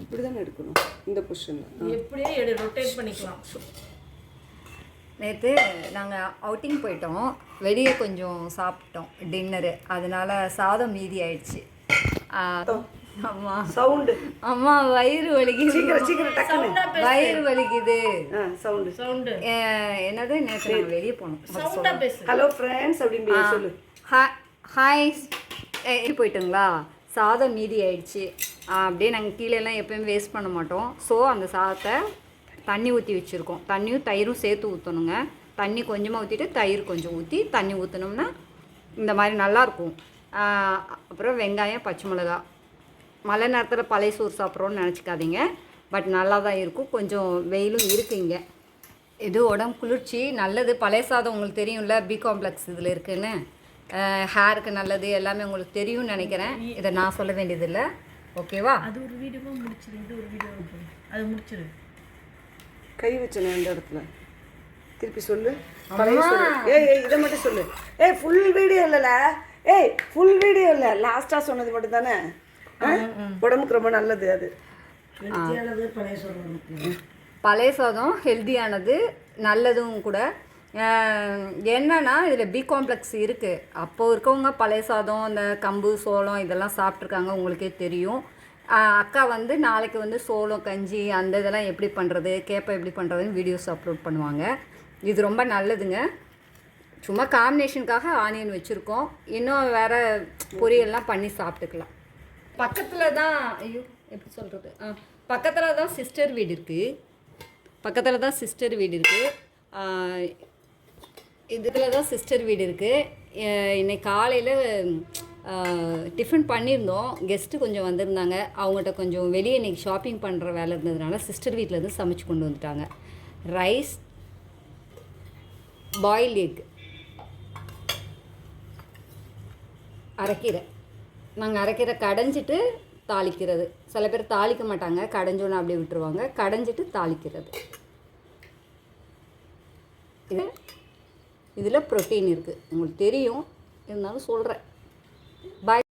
இப்படி தானே எடுக்கணும், இந்த பொசிஷனில். எப்படியே ரொட்டேட் பண்ணிக்கலாம். நேற்று நாங்கள் அவுட்டிங் போயிட்டோம், வெளியே கொஞ்சம் சாப்பிட்டோம் டின்னரு, அதனால சாதம் மீதி ஆயிடுச்சு. அம்மா சவுண்டு, அம்மா வயிறு வலிக்குது, சீக்கிரம் சீக்கிரம் டக்குனு வயிறு வலிக்குது. சவுண்டு சவுண்டு என்னது நேற்று நாங்கள் வெளியே போனோம். சவுண்டா பேசு. ஹலோ ஃப்ரெண்ட்ஸ் அப்படின்னு சொல்லு. ஹாய் போயிட்டுங்களா, சாதம் மீதி ஆயிடுச்சு. அப்படியே நாங்கள் கீழேலாம் எப்போயும் வேஸ்ட் பண்ண மாட்டோம். ஸோ அந்த சாதத்தை தண்ணி ஊற்றி வச்சுருக்கோம். தண்ணியும் தயிரும் சேர்த்து ஊற்றணுங்க. தண்ணி கொஞ்சமாக ஊற்றிட்டு தயிர் கொஞ்சம் ஊற்றி தண்ணி ஊற்றினோம்னா இந்த மாதிரி நல்லாயிருக்கும். அப்புறம் வெங்காயம், பச்சை மிளகா. மழை நேரத்தில் பழைய சோறு சாப்பிட்றோன்னு நினச்சிக்காதீங்க, பட் நல்லா தான் இருக்கும். கொஞ்சம் வெயிலும் இருக்குது இங்கே. இது உடம்பு குளிர்ச்சி நல்லது. பழைய சாதம் உங்களுக்கு தெரியும்ல, பி காம்ப்ளெக்ஸ் இதில் இருக்குதுன்னு. ஹேருக்கு நல்லது, எல்லாமே உங்களுக்கு தெரியும்னு நினைக்கிறேன். இதை நான் சொல்ல வேண்டியதில்லை, ஓகேவா? அது ஒரு வீடியோவாக முடிச்சிரு, இது ஒரு வீடியோ அது முடிச்சிரு. கை வச்சேன் அந்த இடத்துல, திருப்பி சொல்லு. பழைய சொல்லு. ஏய் இதை மட்டும் சொல்லு. ஃபுல் வீடியோ இல்லைல்ல, ஃபுல் வீடியோ இல்லை, லாஸ்ட்டாக சொன்னது மட்டும் தானே. உடம்புக்கு ரொம்ப நல்லது அது. பழைய சாதம் ஹெல்த்தியானது, நல்லதும் கூட. என்னன்னா இதில் பி காம்ப்ளெக்ஸ் இருக்குது. அப்போது இருக்கவங்க பழைய சாதம், இந்த கம்பு சோளம் இதெல்லாம் சாப்பிட்ருக்காங்க, உங்களுக்கே தெரியும். அக்கா வந்து நாளைக்கு வந்து சோளம் கஞ்சி அந்த இதெல்லாம் எப்படி பண்ணுறது, கேப்பை எப்படி பண்ணுறதுன்னு வீடியோஸ் அப்லோட் பண்ணுவாங்க. இது ரொம்ப நல்லதுங்க. சும்மா காம்பினேஷனுக்காக ஆனியன் வச்சுருக்கோம். இன்னும் வேறு பொரியல்லாம் பண்ணி சாப்பிட்டுக்கலாம். பக்கத்தில் தான், ஐயோ எப்படி சொல்கிறது, பக்கத்தில் தான் சிஸ்டர் வீடு இருக்குது. பக்கத்தில் தான் சிஸ்டர் வீடு இருக்குது. இதில் தான் சிஸ்டர் வீடு இருக்குது. இன்னைக்கு காலையில் டிஃபன் பண்ணியிருந்தோம். கெஸ்ட்டு கொஞ்சம் வந்திருந்தாங்க. அவங்ககிட்ட கொஞ்சம் வெளியே இன்றைக்கி ஷாப்பிங் பண்ணுற வேலை இருந்ததுனால சிஸ்டர் வீட்டிலேருந்து சமைச்சு கொண்டு வந்துட்டாங்க. ரைஸ், பாயில் எக், அரைக்கீரை. நாங்கள் அரைக்கீரை கடைஞ்சிட்டு தாளிக்கிறது. சில பேர் தாளிக்க மாட்டாங்க, கடைஞ்சோன்னு அப்படியே விட்டுருவாங்க. கடைஞ்சிட்டு தாளிக்கிறது. இதில் ப்ரோட்டீன் இருக்குது, உங்களுக்கு தெரியும், இருந்தாலும் சொல்கிறேன். பாய்.